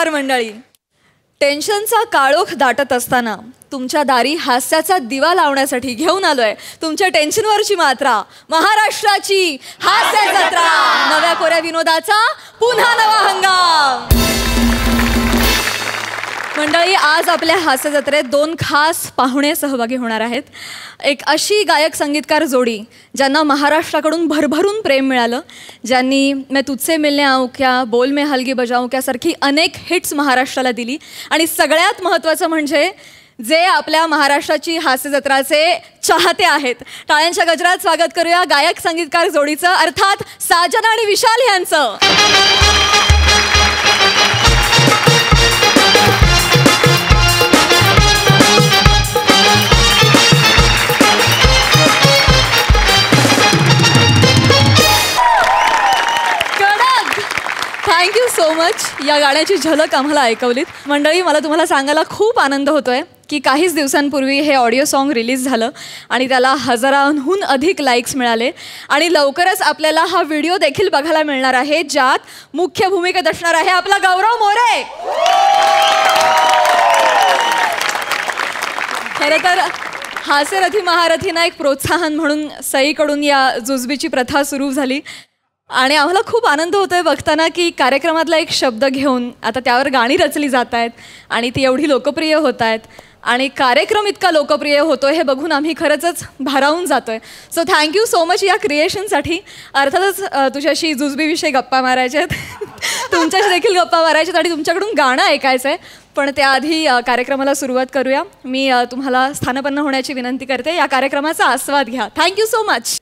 नमस्कार मंडळी. टेन्शनचा काळोख दाटत असताना तुमच्या दारी हास्याचा दिवा लावण्यासाठी घेऊन आलोय तुमच्या टेन्शनवरची मात्रा, महाराष्ट्राची हास्य जत्रा. नव्या कोऱ्या विनोदाचा पुन्हा नवा हंगाम. मंडळी, आज आपल्या हास्य जत्रेत दोन खास पाहुणे सहभागी होणार आहेत. एक अशी गायक संगीतकार जोडी ज्यांना महाराष्ट्राकडून भरभरून प्रेम मिळालं, ज्यांनी मैं तुझसे मिलने आऊं क्या, बोल में हलगी बजाऊं क्या सारखी अनेक हिट्स महाराष्ट्राला दिली. आणि सगळ्यात महत्त्वाचं म्हणजे जे आपल्या महाराष्ट्राची हास्य जत्राचे चाहते आहेत. टाळ्यांच्या गजरात स्वागत करूया गायक संगीतकार जोडीचं, अर्थात साजन आणि विशाल यांचं. Thank you so much. या गाण्याची झलक आम्हाला ऐकवलीत. मंडळी, मला तुम्हाला सांगायला खूप आनंद होतोय की काहीच दिवसांपूर्वी हे ऑडिओ सॉन्ग रिलीज झालं आणि त्याला हजारांहून अधिक लाईक्स मिळाले. आणि लवकरच आपल्याला हा व्हिडिओ देखील बघायला मिळणार आहे, ज्यात मुख्य भूमिकेत असणार आहे आपला गौरव मोरे. खरं तर हास्यरथी महारथींना एक प्रोत्साहन म्हणून सईकडून या जुजबीची प्रथा सुरू झाली. आणि आम्हाला खूप आनंद होतोय बघताना की कार्यक्रमातला एक शब्द घेऊन आता त्यावर गाणी रचली जात आहेत आणि ती एवढी लोकप्रिय होत आहेत. आणि कार्यक्रम इतका लोकप्रिय होतोय हे बघून आम्ही खरंच भारावून जातोय. सो थँक्यू सो मच या क्रिएशनसाठी. अर्थातच तुझ्याशी जुजबीविषयी गप्पा मारायच्या आहेत, तुमच्याशी देखील गप्पा मारायच्यात आणि तुमच्याकडून गाणं ऐकायचं आहे. पण त्याआधी कार्यक्रमाला सुरुवात करूया. मी तुम्हाला स्थानपन्न होण्याची विनंती करते. या कार्यक्रमाचा आस्वाद घ्या. Thank you so much.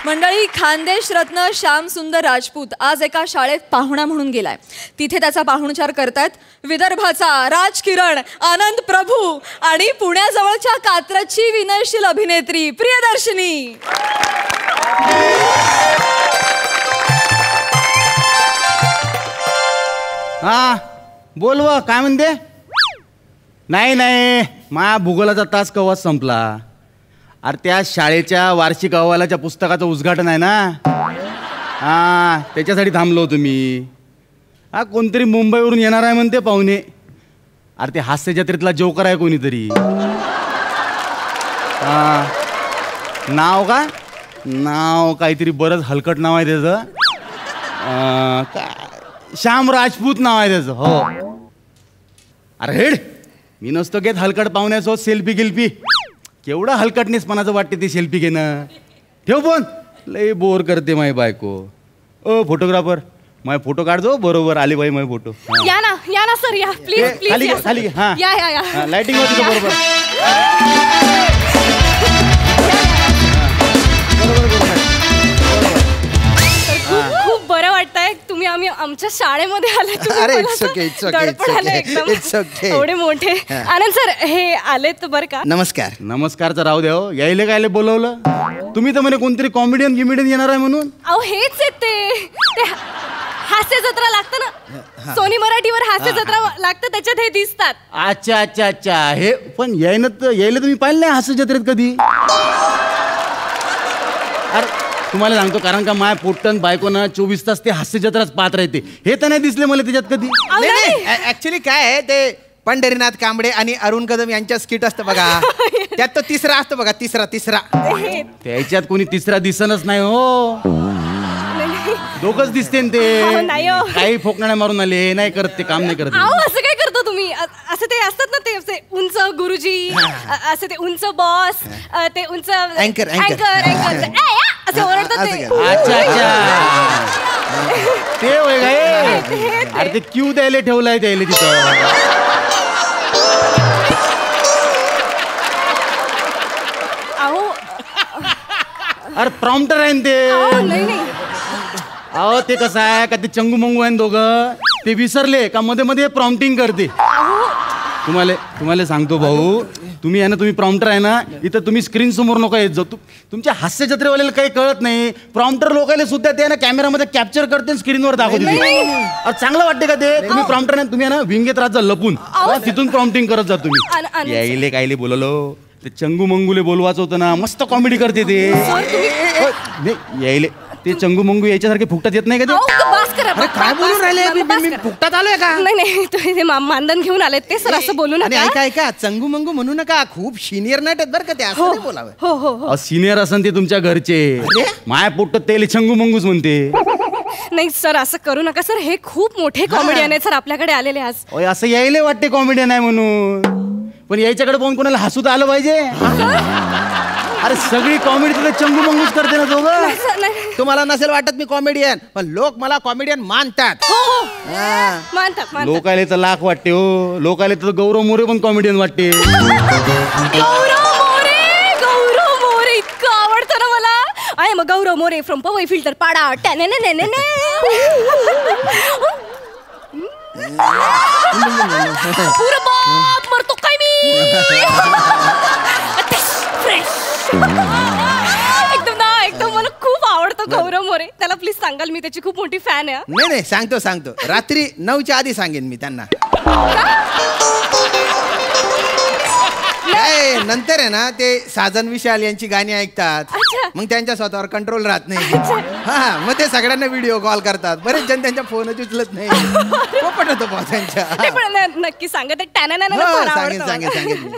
मंडळी, खानदेश रत्न श्याम सुंदर राजपूत आज एका शाळेत पाहुणा म्हणून गेलाय. तिथे त्याचा पाहुणचार करतायत विदर्भाचा राजकिरण आनंद प्रभू आणि पुण्याजवळच्या कात्रजची विनयशील अभिनेत्री प्रियदर्शनी. हा बोलव, काय म्हणते? नाही, माझ्या भूगोलाचा तास कवाच संपला. अरे त्या शाळेच्या वार्षिक अहवालाच्या पुस्तकाचं उद्घाटन आहे ना, हां त्याच्यासाठी थांबलो होतो मी. हा कोणतरी मुंबईवरून येणार आहे म्हणते पाहुणे. अरे ते हास्य जत्रेतला जोकर आहे कोणीतरी. हां नाव काहीतरी बरंच हलकट नाव आहे त्याचं. श्याम राजपूत नाव आहे त्याचं. हो अरे हेड, मी नसतो घेत हलकट पाहुण्यासोबत सेल्फी गिल्फी. केवढं हलकटनेसपणाचं वाटते ते सेल्फी घेणं. ठेव फोन, लय बोर करते माझी बायको. ओ फोटोग्राफर, माझे फोटो काढजो. बरोबर आले बाई माझे फोटो. या ना सर, या प्लीज खाली खाली. हां या लाइटिंग होती बरोबर. खूप बरं वाटतंय तुम्ही आमच्या शाळेमध्ये आले. अरे इट्स ओके. एवढे मोठे. आनंद सर हे आलेत बरं का. नमस्कारचं राहू द्या. हो यायले कायले बोलवलं तुम्ही? तर म्हणे कोणतरी कॉमेडियन येणार आहे म्हणून. अहो हेच आहेत ते हास्य जत्रा लागतं ना, सोनी मराठीवर हास्य जत्रा लागतं, त्याच्यात हे दिसतात. अच्छा हे पण यायला तुम्ही पाहिलं नाही हास्य जत्रेत कधी? अरे तुम्हाला सांगतो, कारण का माझ्या पोट्टन बायकोनं 24 तास ते हास्य जत्राच पाहत राहते. हे तर नाही दिसले मला त्याच्यात कधी. ऍक्च्युली काय आहे ते, पंढरीनाथ कांबळे आणि अरुण कदम यांच्या स्किट असतं बघा, त्यात तो तिसरा असतो बघा, तिसरा त्याच्यात कोणी तिसरा दिसनच नाही. हो दोघच दिसते ते. काही फोकण्या मारून आले, नाही करत ते, काम नाही करत. असं काय करतो तुम्ही? असं ते असतात ना, ते असे उंच गुरुजी, असं ते उंच बॉस, ते उंच अँकर असे ओरडतात ते. अच्छा ते होय काय? अरे ते क्यू द्यायला ठेवलाय त्याला तिथं. अरे प्रॉम्प्टर आहे ते. नाही अहो ते कसं आहे का, ते चंगू मंगू आहे दोघं, ते विसरले का मध्ये मध्ये प्रॉम्प्टिंग करते. तुम्हाला सांगतो भाऊ, तुम्ही प्रॉम्प्टर आहे ना, इथं तुम्ही स्क्रीन समोर नको येत जाऊ. तुमच्या हास्य जत्रेवाल्याला काही कळत नाही. प्रॉम्प्टर लोकांना सुद्धा ते ना कॅमेरामध्ये कॅप्चर करते, स्क्रीनवर दाखवते. चांगलं वाटते का ते? तुम्ही प्रॉम्प्टर नाही, तुम्ही ना विंगेत राहत जा लपून, तिथून प्रॉम्प्टिंग करत जा तुम्ही. यायले कायले बोललो ते चंगू मंगूले बोलवायचं होतं ना, मस्त कॉमेडी करते ते. नाही, यायले ते चंगू मंगू याच्यासारखे फुकटात येत नाही का ते? अरे काय बोलून राहिले? मी फुकटात आलोय का? नाही ते मानधन घेऊन आले ते सर, असं बोलू आणि नका. ऐका चंगू मंगू म्हणू नका, खूप सिनियर नट आहेत बरं का ते, असं नाही बोलावं. हो सिनियर असन ते तुमच्या घरचे. माया पोट्ट तेले चंगू मंगूच म्हणते. नाही सर, असं करू नका सर, हे खूप मोठे कॉमेडियन आहेत सर, आपल्याकडे आलेले आज. ओय, असं यायले वाटते कॉमेडियन आहे म्हणून, पण याच्याकडे पाहून कोणाला हसू तर आलं पाहिजे. अरे सगळी कॉमेडी तुला चंगू मंगूच करते ना दोघं. तुम्हाला नसेल वाटत मी कॉमेडियन, पण लोक मला कॉमेडियन मानतात. मानतात. लोकायले तर लाख वाटते हो, लोकायले तर गौरव मोरे पण कॉमेडियन वाटते. गौरव मोरे इतकं आवडतं ना मला. I am Gaurav More from Powai filter Pada. पुरं बाप मरतो काय मी. एकदम मला खूप आवडतो गौरव मोरे. त्याला प्लीज सांगाल, मी त्याची खूप मोठी फॅन आहे. नाही सांगतो रात्री 9च्या आधी सांगेन मी त्यांना. नंतर आहे ना ते साजन विशाल यांची गाणी ऐकतात, मग त्यांच्या स्वतःवर कंट्रोल राहत नाही. हा, मग ते सगळ्यांना व्हिडिओ कॉल करतात. बरेच जण त्यांच्या फोनच उचलत नाही. त्यांच्या नक्की सांगत. सांगेन.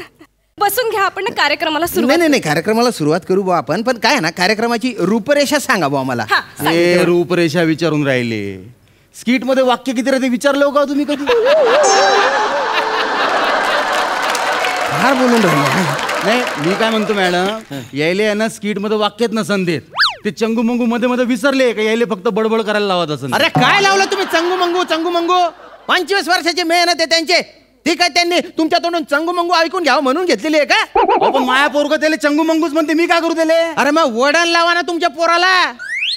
बसून घ्या, आपण कार्यक्रमाला सुरुवात. नाही कार्यक्रमाला सुरुवात करू बा आपण, पण काय ना कार्यक्रमाची रूपरेषा सांगा बा मला. हे रूपरेषा विचारून राहिले. स्किट मध्ये वाक्य किती राहते विचारलं का तुम्ही कधी? फार बोलून राहिले. नाही, मी काय म्हणतो मॅडम, यायले आहे ना स्किट मध्ये वाक्यात नसन देत. ते चंगू मंगू मध्ये विसरले का यायले फक्त बडबड करायला लावत असं. अरे काय लावलं तुम्ही चंगू मंगू? 25 वर्षाची मेहनत आहे त्यांचे. ठीक आहे, त्यांनी तुमच्या तोंडून चंगू मंगू ऐकून घ्यावं म्हणून घेतलेली आहे का? पण माया पोरगा त्याला चंगू मंगूच म्हणते, मी काय करू त्याले? अरे मग वडण लावा ना तुमच्या पोराला.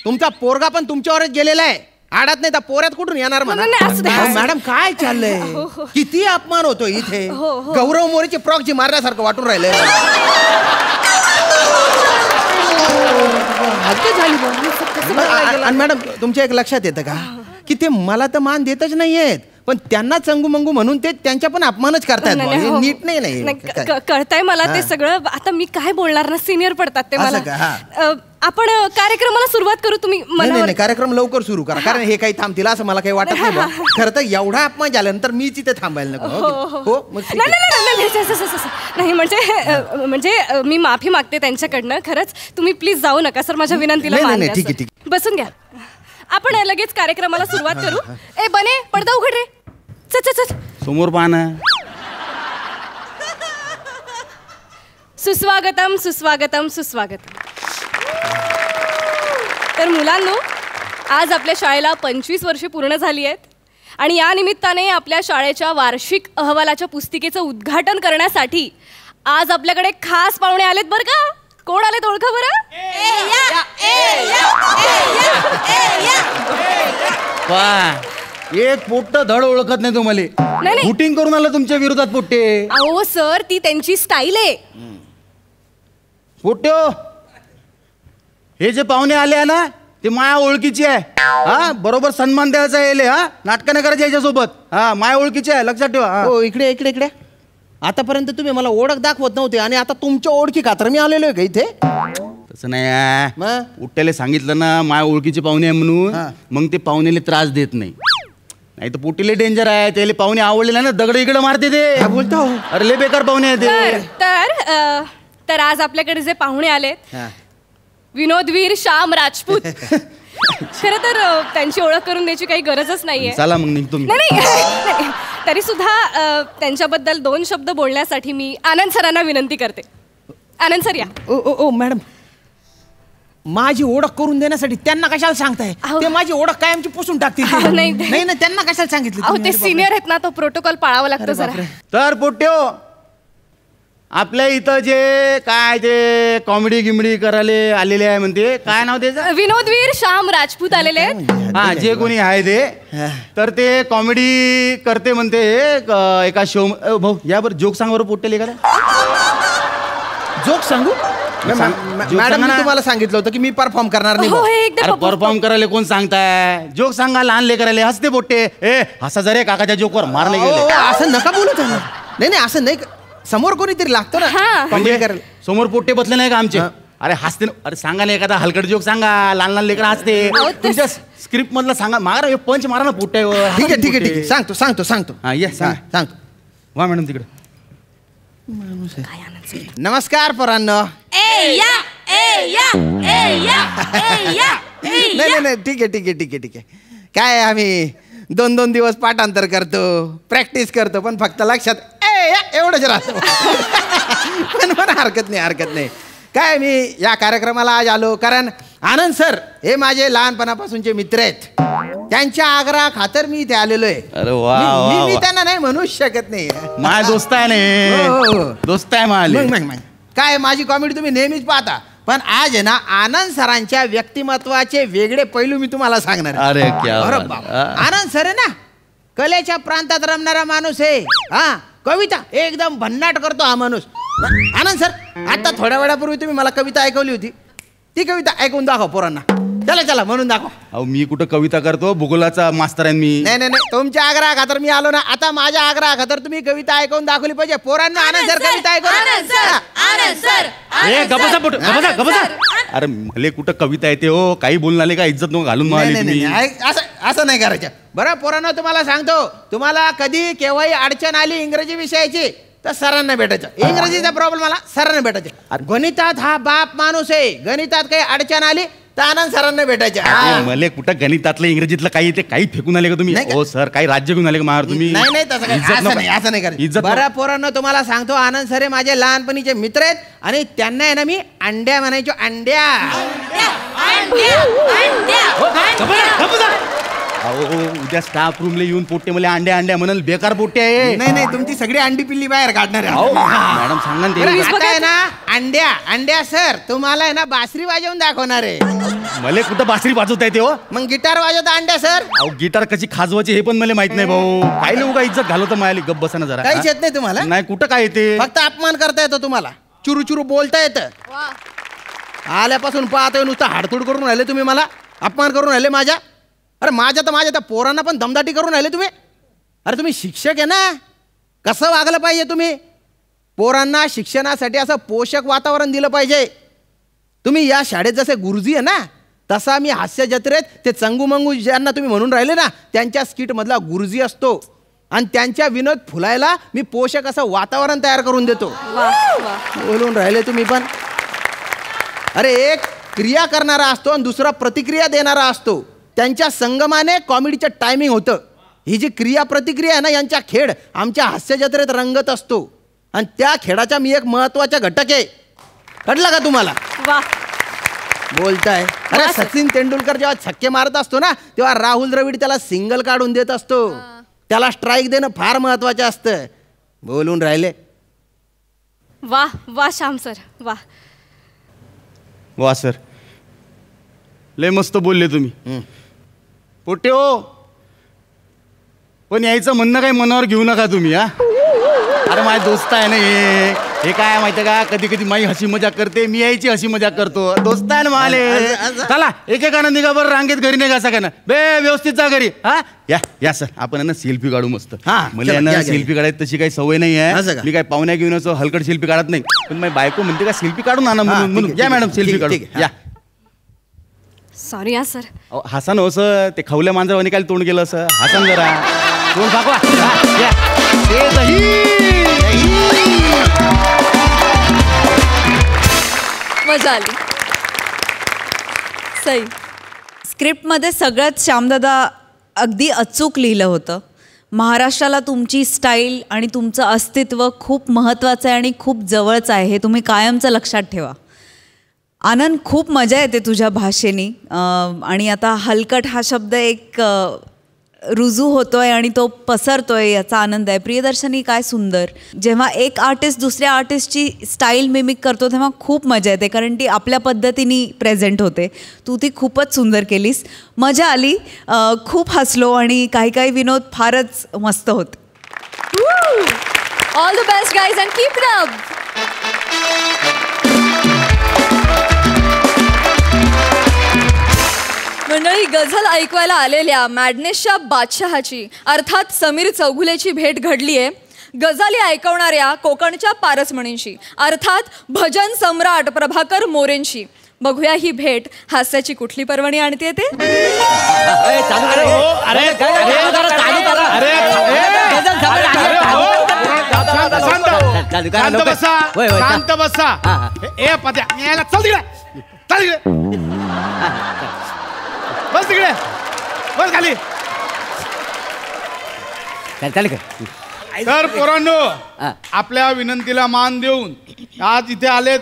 तुमचा पोरगा पण तुमच्यावरच गेलेला आहे. आडात नाही तर पोऱ्यात कुठून येणार म्हणा. मॅडम काय चाललंय? किती अपमान होतो इथे. गौरव मोरेची प्रॉक्सी मारण्यासारखं वाटून राहिलंय. आणि मॅडम तुमच्या एक लक्षात येतं का की ते मला तर मान देतच नाहीयेत, पण त्यांना चंगू मंगू म्हणून ते त्यांच्या पण अपमानच करतायत. नीट नाही. कळतंय मला ते सगळं. आता मी काय बोलणार ना, सिनियर पडतात ते मला. आपण कार्यक्रमाला सुरुवात करू. तुम्ही नाही कार्यक्रम लवकर सुरू करा, कारण हे काही थांबतील असं मला काही वाटत नाही. खरं तर एवढा अपमान झाल्यानंतर मी तिथे थांबायला नको. नाही म्हणजे मी माफी मागते त्यांच्याकडनं. खरंच तुम्ही प्लीज जाऊ नका सर, माझ्या विनंतीला मान द्या. ठीक. बसून घ्या, आपण लगेच कार्यक्रमाला सुरुवात करू. ए बने, पडदा उघड रे. चल समोर पाहना. सुस्वागतम. तर मुलांनो, आज आपल्या शाळेला 25 वर्षे पूर्ण झाली आहेत आणि या निमित्ताने आपल्या शाळेच्या वार्षिक अहवालाच्या पुस्तिकेचं उद्घाटन करण्यासाठी आज आपल्याकडे खास पाहुणे आलेत बरं का. कोण आलेत ओळखा बरं? एक पोट्ट धड ओळखत नाही तुम्हाला. शूटिंग करून आलं तुमच्या विरोधात पोट्टे. अहो सर, ती त्यांची स्टाईल आहे. पोट्टे, हे जे पाहुणे आले आहे ना, ते माया ओळखीची आहे. हा, बरोबर सन्मान द्यायचा येले. हा, नाटकं नाही करायचे याच्यासोबत. हा, माया ओळखीची आहे, लक्षात ठेवा. हो, इकडे आतापर्यंत तुम्ही मला ओळख दाखवत नव्हते आणि आता तुमच्या ओळखी खातर मी आलेलो आहे का इथे? तसं नाही. उठ्याला सांगितलं ना माया ओळखीचे पाहुणे आहे म्हणून, मग ते पाहुणेले त्रास देत नाही. नाही तर पोटीले डेंजर आहे. त्याला पाहुणे आवडले ना, दगड इकडे मारते ते. बोलतो अरे लय बेकार पाहुणे आहे ते. तर आज आपल्याकडे जे पाहुणे आलेत, विनोदवीर श्याम राजपूत. खरं तर त्यांची ओळख करून द्यायची काही गरजच नाहीये. चला मग निघतो. नाही, तरी सुद्धा त्यांच्याबद्दल 2 शब्द बोलण्यासाठी मी आनंद सरांना विनंती करते. आनंद सर या. ओ मॅडम, माझी ओळख करून देण्यासाठी त्यांना कशाला सांगताय? ते माझी ओळख कायमची पुसून टाकतील. नाही त्यांना कशाला सांगितलं? ते सिनियर आहेत ना, तो प्रोटोकॉल पाळावा लागतो जरा. तर पोट्यो, आपल्या इथं जे काय ते कॉमेडी गिमडी करायला आलेले आहे म्हणते, काय नाव त्याचं? विनोदवीर श्याम राजपूत आलेले आहेत. हा, जे कोणी आहे ते, तर ते कॉमेडी करते म्हणते एका शो. भाऊ या बरं, जोक सांग बरं पोट्टेल एखादा. जोक सांगू? मॅडम, मी तुम्हाला सांगितलं होतं की मी परफॉर्म करणार नाही. परफॉर्म करायला कोण सांगताय? जोक सांगा, लहान लेकराले हसते पोट्टे. हसा जरे काकाच्या जोकवर मारले गेले. असं नका बोलू त्यांना. नाही असं नाही. समोर कोणीतरी लागतो ना हा. कॉमेडी करायला. समोर पोट्टे बसले नाही का आमचे? अरे हसते ना. अरे सांगा ना एखादा हलकट जोक सांगा. लहान लहान लेकर हसते. तुमच्या स्क्रिप्ट मधला सांगा. मारा पंच मारा ना पोट्ट्यावर. ठीक आहे ठीक आहे ठीक आहे सांगतो सांगतो सांगतो हा ये सांगा. सांगतो. वा मॅडम तिकडे. नमस्कार पोरांनो. नाही नाही नाही ठीक आहे ठीक आहे ठीक आहे ठीक आहे. काय आम्ही 2-2 दिवस पाठांतर करतो, प्रॅक्टिस करतो, पण फक्त लक्षात एवढंच राहतो. पण हरकत नाही हरकत नाही. काय मी या कार्यक्रमाला आज आलो कारण आनंद सर हे माझे लहानपणापासूनचे मित्र आहेत. त्यांच्या आग्रहा खातर मी इथे आलेलो आहे. अरे वा वा मी त्यांना नाही म्हणूच शकत नाही. माझा दोस्त आहे ना. दोस्त आहे माझे. मग काय माझी कॉमेडी तुम्ही नेहमीच पाहता, पण आज आहे ना आनंद सरांच्या व्यक्तिमत्वाचे वेगळे पैलू मी तुम्हाला सांगणार आहे. अरे क्या अरे बात. बाबा. आनंद सर आहे ना कलेच्या प्रांतात रमणारा माणूस आहे. हा कविता एकदम भन्नाट करतो हा माणूस. आनंद सर आता थोड्या वेळापूर्वी तुम्ही मला कविता ऐकवली होती. ती कविता ऐकून दाखव पोरांना. चला चला म्हणून दाखव. अहो मी कुठं कविता करतो? भूगोलाचा मास्तर आहे मी. नाही नाही नाही तुमच्या आग्रहा खातर मी आलो ना. आता माझ्या आग्रहा खातर तुम्ही कविता ऐकून दाखवली पाहिजे पोरांना. आनंद सर कविता ऐकून. ए गबसा पोट गबसा गबसा. अरे भले कुठं कविता येते हो. काही बोलणार का इज्जत नको घालून नाही मारली नाही तुम्ही. नाही असं नाही करायचं. बरं पोरांनो तुम्हाला सांगतो, तुम्हाला कधी केव्हाही अडचण आली इंग्रजी विषयाची तर सरांना भेटायचं. इंग्रजीचा प्रॉब्लेम आला सरांना भेटायचं. गणितात हा बाप माणूस आहे. गणितात काही अडचण आली तर आनंद सरांना भेटायचं. मले कुठं गणितातलं इंग्रजीतलं काही येते? काही फेकून आले का तुम्ही? हो सर काही राज्य घेऊन आले का मार तुम्ही? नाही नाही तसं काही. असं नाही असं नाही करायचं. इज्जत बरं पोरांनो तुम्हाला सांगतो आनंद सर हे माझे लहानपणीचे मित्र आहेत आणि त्यांना आहे ना मी अंड्या म्हणायचो. अंड्या. अहो उद्या स्टाफ रूमला येऊन पोट्टे मला अंड्या अंड्या म्हणाल. बेकार पोट्टे आहे. नाही नाही तुमची सगळी अंडी पिल्ली बाहेर काढणार आहे. मॅडम सांगा ना ते. आता आहे ना अंड्या अंड्या सर तुम्हाला आहे ना बासरी वाजवून दाखवणार आहे. मला कुठं बासरी वाजवता येते हो? मग गिटार वाजवता अंड्या सर. अहो गिटार कशी खाजवायची हे पण मला माहित नाही भाऊ. काही लोक इज्जत घालवतं मायाली. गप बसा ना जरा. काहीच येत नाही तुम्हाला? नाही कुठं काय येते. फक्त अपमान करता येतो तुम्हाला. चुरू चुरू बोलता येतं. आल्यापासून पाहतोय नुसतं हाडतूड करून राहिले तुम्ही. मला अपमान करून राहिले माझ्या. अरे माझ्या त्या पोरांना पण दमदाटी करून राहिले तुम्ही. अरे तुम्ही शिक्षक आहे ना. कसं वागलं पाहिजे तुम्ही? पोरांना शिक्षणासाठी असं पोषक वातावरण दिलं पाहिजे. तुम्ही या शाळेत जसे गुरुजी आहे ना तसा मी हास्य जत्रेत ते चंगू मंगू ज्यांना तुम्ही म्हणून राहिले ना त्यांच्या स्किटमधला गुरुजी असतो आणि त्यांच्या विनोद फुलायला मी पोषक असं वातावरण तयार करून देतो. बोलून राहिले तुम्ही पण. अरे एक क्रिया करणारा असतो आणि दुसरा प्रतिक्रिया देणारा असतो. त्यांच्या संगमाने कॉमेडीचं टायमिंग होतं. ही जी क्रिया प्रतिक्रिया आहे ना यांच्या खेळ आमच्या हास्य जत्रेत रंगत असतो आणि त्या खेळाचा मी एक महत्वाचा घटक आहे. कळलं का तुम्हाला? बोलताय. अरे सचिन तेंडुलकर जेव्हा छक्के मारत असतो ना तेव्हा राहुल द्रविड त्याला सिंगल काढून देत असतो. त्याला स्ट्राईक देणं फार महत्वाचं असतं. बोलून राहिले. वा वा श्याम सर वा. वा सर लय मस्त बोलले तुम्ही. पोट्टे हो पण यायचं म्हणणं काही मनावर घेऊ नका तुम्ही. हा अरे माझे दोस्त आहे ना हे काय माहिती का कधी कधी माई हसी मजाक करते. मी यायची हसी मजाक करतो. दोस्त आहे ना माले. चला एकेकानं निघा बरं रांगेत घरी निघा सगळ्यांना. व्यवस्थित जा घरी. हा या या सर आपण ना सेल्फी काढू मस्त. मला ना सेल्फी काढायची तशी काही सवय नाही आहे. मी काय पाहुण्या घेऊन असं हलकट सेल्फी काढत नाही. पण माझी बायको म्हणते का सेल्फी काढून आणा म्हणून. या मॅडम सेल्फी काढू या. Sorry sir. हसन हो सर ते खवल्या मांजरावानी काय तोंड केलं असं. हसन जरा तोंड दाखवा. मजा आली. सई. स्क्रिप्टमध्ये सगळ्यात श्यामदादा अगदी अचूक लिहिलं होतं. महाराष्ट्राला तुमची स्टाईल आणि तुमचं अस्तित्व खूप महत्त्वाचं आहे आणि खूप जवळचं आहे. हे तुम्ही कायमचं लक्षात ठेवा. आनंद खूप मजा येते तुझ्या भाषेनी आणि आता हलकट हा शब्द एक रुजू होतोय आणि तो पसरतोय याचा आनंद आहे. प्रियदर्शनी काय सुंदर. जेव्हा एक आर्टिस्ट दुसऱ्या आर्टिस्टची स्टाईल मिमिक करतो तेव्हा खूप मजा येते कारण ती आपल्या पद्धतीने प्रेझेंट होते. तू ती खूपच सुंदर केलीस. मजा आली. खूप हसलो आणि काही काही विनोद फारच मस्त होते. All the best guys and keep it up. मंडळी गझल ऐकवायला आलेल्या मॅडनेसच्या बादशहाची अर्थात समीर चौगुलेची भेट घडली आहे. गझली ऐकवणाऱ्या कोकणच्या पारसमणींशी, अर्थात भजन सम्राट प्रभाकर मोरेंशी. बघूया ही भेट हास्याची कुठली पर्वणी आणते ते. शांत बसा. ए पद्या यायला चल तिकडे, चल तिकडे, बस तिकडे, बस खाली. तर पोरांनो, आपल्या विनंतीला मान देऊन आज इथे आलेत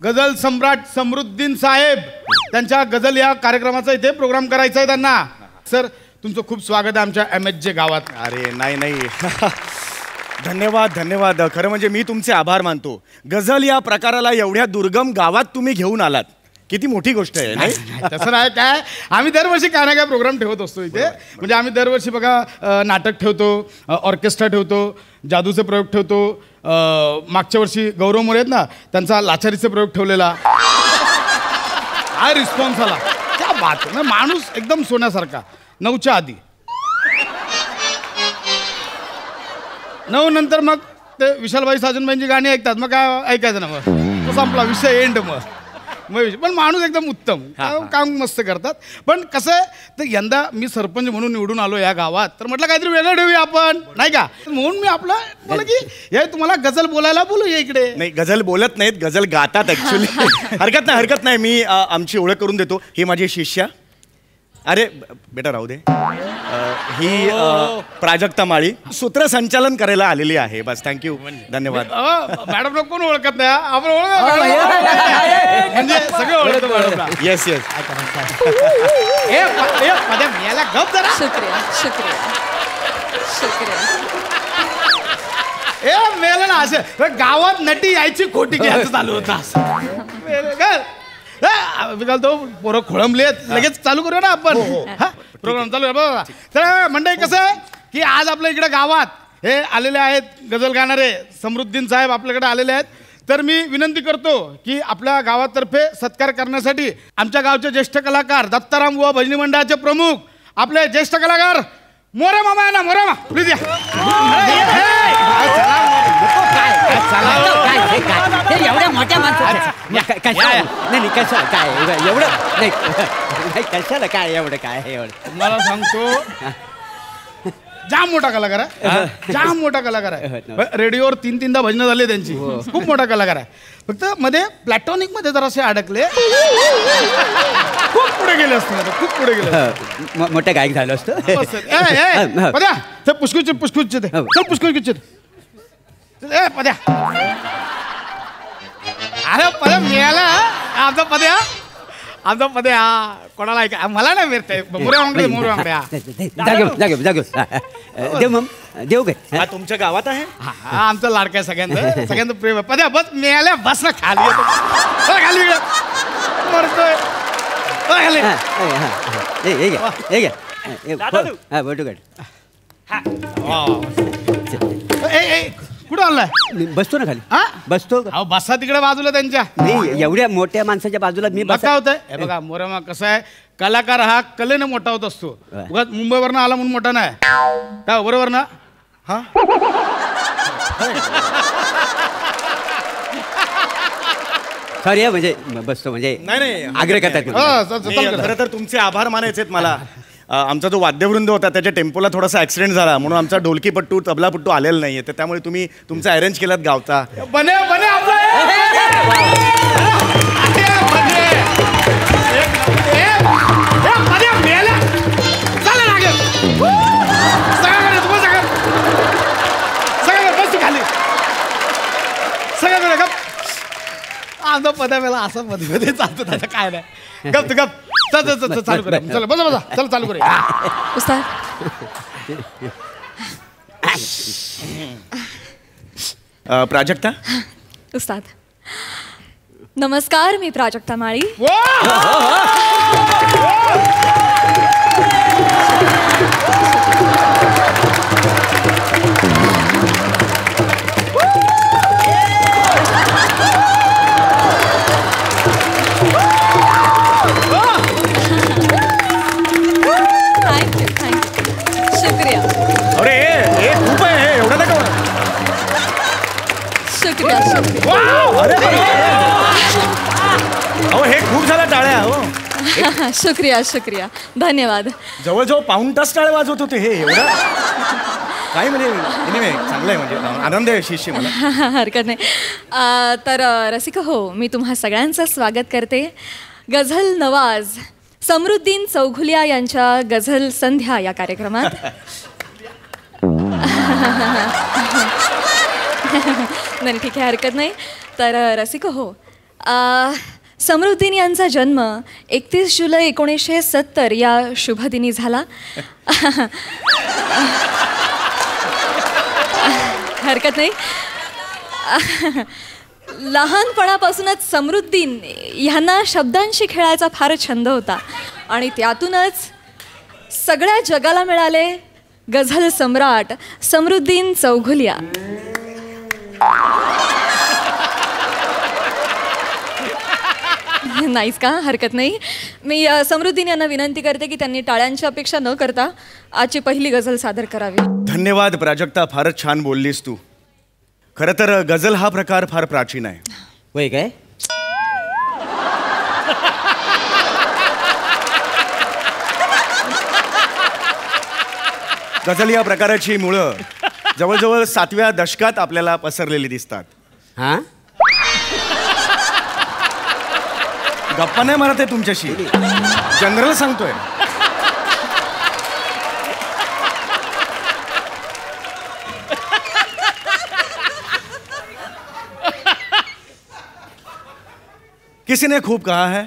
गझल सम्राट समृद्दीन साहेब. त्यांच्या गझल या कार्यक्रमाचा इथे प्रोग्राम करायचा आहे त्यांना. सर, तुमचं खूप स्वागत आहे आमच्या MHJ गावात. अरे नाही धन्यवाद धन्यवाद. खरं म्हणजे मी तुमचे आभार मानतो. गझल या प्रकाराला एवढ्या दुर्गम गावात तुम्ही घेऊन आलात, किती मोठी गोष्ट आहे. नाही तसं नाही काय, आम्ही दरवर्षी काय ना काय प्रोग्राम ठेवत असतो इथे. म्हणजे आम्ही दरवर्षी बघा नाटक ठेवतो, ऑर्केस्ट्रा ठेवतो, जादूचे प्रयोग ठेवतो. मागच्या वर्षी गौरव मोरे आहेत ना, त्यांचा लाचारीचे प्रयोग ठेवलेला. काय रिस्पॉन्स आला, क्या बात आहे. माणूस एकदम सोन्यासारखा. 9च्या आधी, 9 नंतर मग ते विशालबाई साजनबाईंची गाणी ऐकतात. मग काय ऐकायचं ना, मग तो संपला विषय, एंड. मग पण माणूस एकदम उत्तम, काम मस्त करतात. पण कसं आहे, तर यंदा मी सरपंच म्हणून निवडून आलो या गावात, तर म्हटलं काहीतरी वेगळं ठेवूया आपण, नाही का. म्हणून मी आपलं बोला की हे तुम्हाला गझल बोलायला बोलूया इकडे. नाही, गझल बोलत नाहीत, गझल गातात ऍक्च्युली. हरकत नाही. मी आमची ओळख करून देतो. ही माझी शिष्या. अरे बेटा राहू दे. ही प्राजक्ता माळी सूत्रसंचालन करायला आलेली आहे. बस, थँक्यू, धन्यवाद. मॅडम कोण ओळखत नाही, आपण ओळख म्हणजे सगळे ओळखतो मॅडमला. येस याला गप जरा. शुक्रिया शुक्रिया शुक्रिया. ए मेला ना, असं गावात नटी यायची खोटी घ्यायचं चालू होतं असं. तो पोरं खोळंबलेत, लगेच चालू करूया ना आपण प्रोग्राम. चालू आहे बघा. तर मंडळी, कसं आहे की आज आपल्या इकडे गावात हे आलेले आहेत गझल गाणारे समृद्दीन साहेब आपल्याकडे आलेले आहेत. तर मी विनंती करतो की आपल्या गावातर्फे सत्कार करण्यासाठी आमच्या गावचे ज्येष्ठ कलाकार दत्ताराम बुवा भजनी मंडळाचे प्रमुख आपले ज्येष्ठ कलाकार मोरे मामा आहे ना, मोरे मामा प्लीज या. एवढ्या मोठ्या माणसाचं नाही, कसं काय एवढं नाही, कशाला काय एवढं, काय एवढं. तुम्हाला सांगतो, जाम मोठा कलाकार आहे, जाम मोठा कलाकार आहे. रेडिओवर 3-3दा भजनं झाले त्यांची. खूप मोठा कलाकार आहे. फक्त मध्ये प्लॅटॉनिक मध्ये जरासे अडकले. खूप पुढे गेले असते, खूप पुढे गेले, मोठं गायक झालं असतं. पद्या ते पुष्कुच पुष्कुच ते पुष्कुच पद्या. अरे पद्या मिळाला आमचा पद्या, आमचा पद्या कोणाला ऐका, मला नाही मिळते. देऊ काय तुमच्या गावात आहे. हा आमचा लाडका आहे, सगळ्यांचं प्रेम आहे. पद्या बस मिळाल्या, बस ना खाली येतो, खाली मरतोय खाली. कुठं आलाय? बसतो ना खाली, बसतो. बसा तिकडे बाजूला त्यांच्या. नाही, एवढ्या मोठ्या माणसाच्या बाजूला मी बसा होतंय. हे बघा मोरमा, कसं आहे, कलाकार हा कलेनं मोठा होत असतो. मुंबईवरनं आला म्हणून मोठा नाही का, बरोबर ना. हा सॉरी, म्हणजे बसतो म्हणजे नाही आग्रह करतात. खरं तर तुमचे आभार मानायचे आहेत मला. आमचा जो वाद्यवृंद होता त्याच्या टेम्पोला थोडासा ऍक्सिडेंट झाला, म्हणून आमचा ढोलकीपट्टू तबलापट्टू आलेला नाहीये. तर त्यामुळे तुम्ही तुमचा अरेंज केलात गावचा. बने बने आमचा पद्या मेला असं मध्ये चालतो, त्याचं काय नाही. गप गप चालू करूया. चला बसा बसा, चला चालू करूया. उस्ताद, प्राजक्ता. उस्ताद नमस्कार, मी प्राजक्ता माळी. अरे खूप आहे, एवढं नका. अहो हे खूप झाला टाळ्या. हो शुक्रिया शुक्रिया, धन्यवाद. जवळजवळ पाऊण तास टाळे वाजवत होते हे एवढं काय म्हणजे चांगलं आहे म्हणजे आनंद आहे शिष्य मला. हरकत नाही. तर रसिक हो, मी तुम्हा सगळ्यांचं स्वागत करते. गझल नवाज समरुद्दीन चौघुलिया यांच्या गझल संध्या या कार्यक्रमात. नाही ठीक आहे, हरकत नाही. तर रसिक हो, समरुद्दीन यांचा जन्म 31 जुलै 1970 या शुभदिनी झाला. हरकत नाही. लहानपणापासूनच समरुद्दीन ह्यांना शब्दांशी खेळायचा फार छंद होता आणि त्यातूनच सगळ्या जगाला मिळाले गझल सम्राट समरुद्दीन चौघुलिया. नाहीच का? हरकत नाही. मी समरुद्दीन यांना विनंती करते की त्यांनी टाळ्यांची अपेक्षा न करता आजची पहिली गझल सादर करावी. धन्यवाद प्राजक्ता, फारच छान बोललीस तू. खरं तर गझल हा प्रकार फार प्राचीन आहे. होय काय? गझल या प्रकाराची मुळं जवळजवळ 7व्या दशकात आपल्याला पसरलेली दिसतात. हा, गप्पा नाही मारत आहे तुमच्याशी, जनरल सांगतोय. किसी ने खूब कहा है,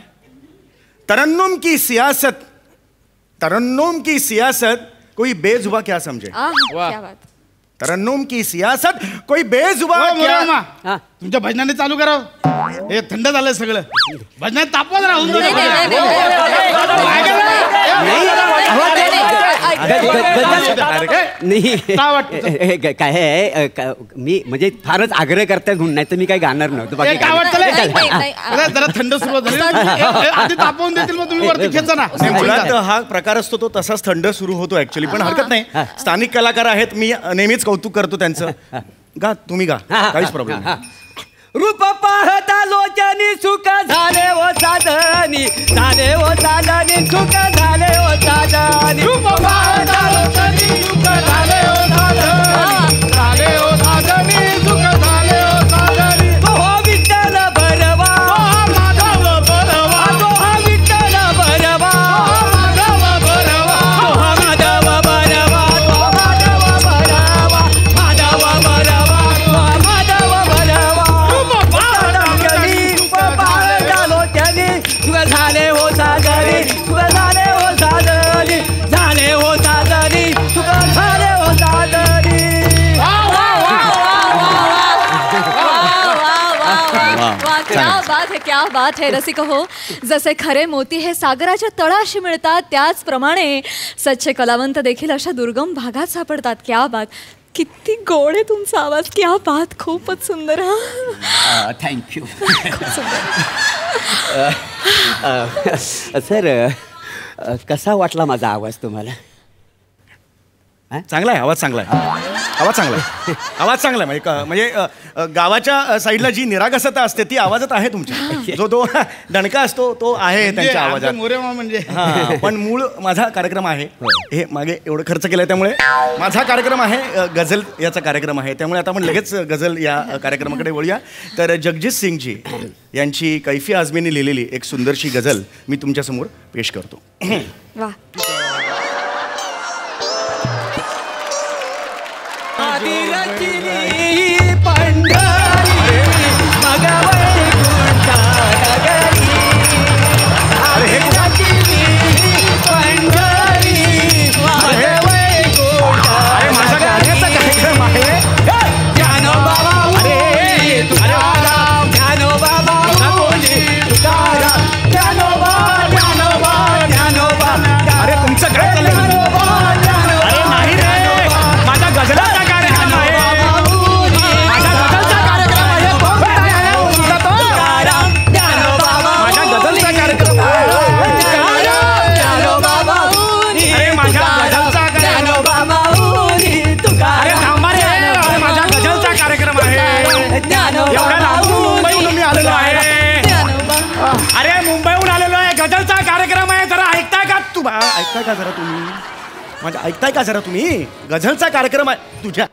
तरन्नुम की सियासत कोई बेजुबा क्या समझे. क्या बात. तरन्नुम की सियासत कोई बेजुबा क्या. हा. तुमच्या भजनाने चालू करा. हे थंड झालंय सगळं. भजनात तापवत राहून नाही काय आहे मी म्हणजे फारच आग्रह करताय म्हणून, नाही तर मी काही गाणार नव्हतं. बाकी काय वाटतं जरा थंड सुरुवात झाली. आधी तापवून देतील मग तुम्ही वरती खेचा ना. मुळात हा प्रकार असतो तो तसाच थंड सुरू होतो ऍक्च्युली, पण हरकत नाही. स्थानिक कलाकार आहेत, मी नेहमीच कौतुक करतो त्यांचं. गा तुम्ही गा, काहीच प्रॉब्लेम नाही. रूप पाहता लोचनी सुख झाले ओ साधनी, झाले ओ साधनी सुख झाले ओ साधनी. रूप पाहता लोचनी सुख झाले ओ साधनी, झाले ओ साधनी सुख झाले ओ साधनी. तो विठ्ठल भरवा माधव भरवा, तो विठ्ठल भरवा माधव भरवा, तो माधव भरवा, तो माधव भरवा, माधव भरवा, तो माधव भरवा. झाले हो साजरी, तुला झाले हो साजरी, झाले हो साजरी, तुला झाले हो साजरी. क्या बात है रसिक हो. जसे खरे मोती हे सागराच्या तळाशी मिळतात, त्याचप्रमाणे सच्चे कलावंत देखील अशा दुर्गम भागात सापडतात. क्या बात. किती गोड आहे तुमचा आवाज. क्या बात. खूपच सुंदर. Thank you sir. कसा वाटला माझा आवाज तुम्हाला? चांगला आहे आवाज, चांगला आहे आवाज, चांगला आहे आवाज, चांगला आहे. म्हणजे गावाच्या साईडला जी निरागसता असते ती आवाजात आहे तुमच्या. जो तो दणका असतो तो आहे त्यांच्या आवाजात. म्हणजे पण मूळ माझा कार्यक्रम आहे, हे मागे एवढं खर्च केलाय त्यामुळे माझा कार्यक्रम आहे, गझल याचा कार्यक्रम आहे. त्यामुळे आता आपण लगेच गझल या कार्यक्रमाकडे वळूया. तर जगजीत सिंगजी यांची कैफी आझमीने लिहिलेली एक सुंदरशी गझल मी तुमच्यासमोर पेश करतो. वा. अरे ऐकताय का जरा तुम्ही? माझ्या ऐकताय का जरा तुम्ही? गझलचा कार्यक्रम आहे तुझ्या.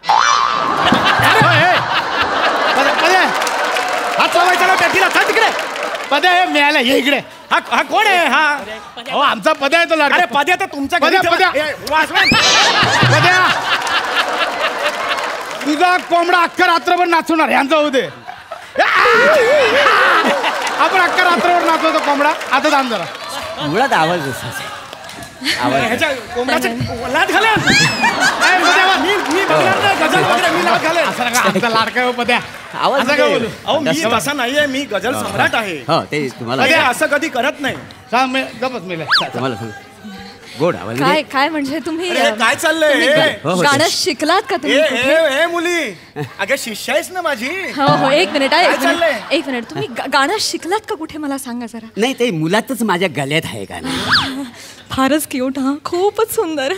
हा चोवायचा ना त्या तिला तिकडे. पद्या हे मिळालं ये इकडे. हा कोण आहे हा? हो आमचा पद्या आहे तो लाड. अरे पद्या तर तुमच्या पद्या, घरी पद्या. पद्या तुझा कोंबडा अख्खा रात्रभर नाचवणार ह्यांचा होऊ दे. आपण अख्खा रात्रभर नाचवतो कोंबडा. आता थांब जरा. मुळात आवाज असाच ह्याच्या कोंबड्याचं लाट घाला. मी बघणार नाही गझल वगैरे, मी लाट घालेन. असं नका, आमचा लाडका हो पद्या. आवाज असं काय बोलू? अहो मी तसा नाहीये, मी गझल सम्राट आहे. हो ते तुम्हाला पद्या असं कधी करत नाही. सांग मी गपच मेले. तुम्हाला सांग गोड आवाज काय काय म्हणजे तुम्ही अरे काय चाललंय? हो, हो, गाणं शिकलात का तुम्ही कुठे? ए मुली, अगं शिष्य आहेस ना माझी. हो हो एक मिनिट काय एक मिनिट चाललंय? एक मिनिट तुम्ही गाणं शिकलात का कुठे मला सांगा जरा. नाही ते मुलातच माझ्या गळ्यात आहे गाणं. फारच क्यूट हा खूपच सुंदर.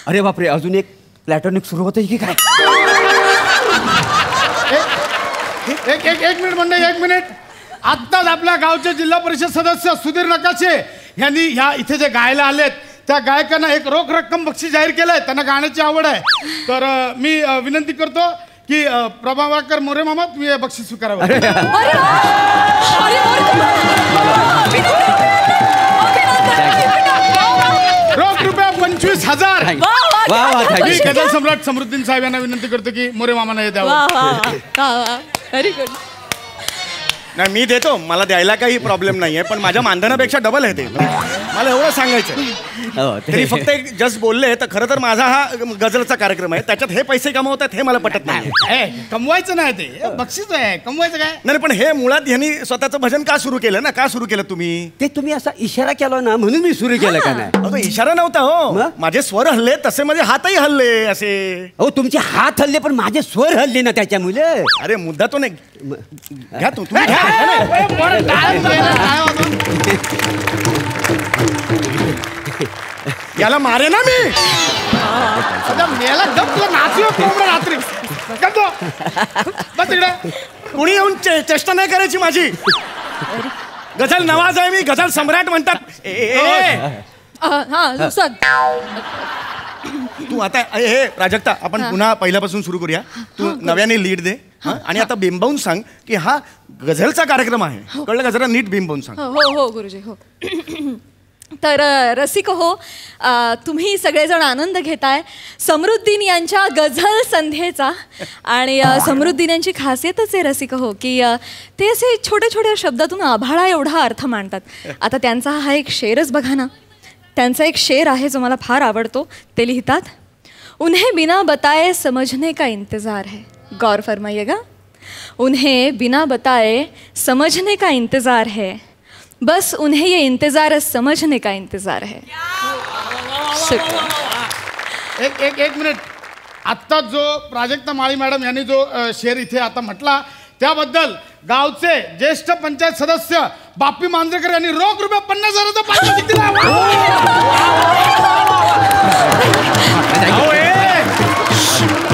अरे बापरे अजून एक प्लॅटॉनिक सुरू होतं की काय? एक मिनिट म्हणजे एक मिनिट. आत्ताच आपल्या गावचे जिल्हा परिषद सदस्य सुधीर नकाशे यांनी ह्या इथे जे गायला आलेत त्या गायकांना एक रोख रक्कम बक्षीस जाहीर केलंय. त्यांना गाण्याची आवड आहे. तर मी विनंती करतो की प्रभाकर मोरे मामा तुम्ही हे बक्षीस स्वीकारावं. रोख रुपया 25,000. वा वा मी गझल सम्राट समृद्धीन साहेब यांना विनंती करतो की मोरे मामांना हे द्यावं. Very good. नाही मी देतो, मला द्यायला काही प्रॉब्लेम नाहीये, पण माझ्या मानधनापेक्षा डबल आहे ते. मला एवढं सांगायचं. तरी फक्त एक जस्ट बोलले तर खरं तर माझा हा गझलचा कार्यक्रम आहे, त्याच्यात हे पैसे कमवतात हे मला पटत नाही. कमवायचं नाही ते बक्षीस आहे. कमवायचं काय नाही पण हे मुळात ह्यांनी स्वतःचं भजन का सुरू केलं ना? का सुरू केलं तुम्ही? ते तुम्ही असा इशारा केला ना म्हणून मी सुरू केलं का नाही? अहो, तो इशारा नव्हता हो. मग? माझे स्वर हल्ले तसे माझे हातही हल्ले असे. हो तुमचे हात हल्ले पण माझे स्वर हल्ले ना त्याच्यामुळे. अरे मुद्दा तो नाही. घ्या तुम्ही घ्या. याला मारे ना मी. मेला गप्प नाचलो कोंबडा रात्री. बस इकडे. कुणी येऊन चेष्टा नाही करायची माझी. गझल नवाज आहे मी, गझल सम्राट म्हणतात. हा सद तू आता हे प्राजक्ता आपण पुन्हा पहिल्यापासून सुरू करूया. तू नव्याने लीड दे आणि आता बिंबवून सांग की हा गझलचा कार्यक्रम आहे. कळलं का? जरा नीट बिंबवून सांग. हो हो गुरुजी हो. तर रसिक हो, तुम्ही सगळेजण आनंद घेताय समृद्धीन यांच्या गझल संध्येचा. आणि समृद्धीन यांची खासियतच आहे रसिक हो की ते असे छोट्या छोट्या शब्दातून आभाळा एवढा अर्थ मांडतात. आता त्यांचा हा एक शेरच बघा ना. त्यांचा एक शेर आहे जो मला फार आवडतो. ते लिहितात, उन्हें बिना बताए समझने का इंतज़ार है. गौर फरमाइएगा. उन्हें बिना बताए समझने का इंतज़ार है, बस उन्हें ये इंतज़ार समझने का इंतज़ार है. एक मिनिट. आत्ता जो प्राजक्ता माळी मॅडम यांनी जो शेर इथे आता म्हटला त्याबद्दल गावचे ज्येष्ठ पंचायत सदस्य बाप्पी मांजरेकर यांनी रोख रुपये 50,000चा पारितोषिक दिला.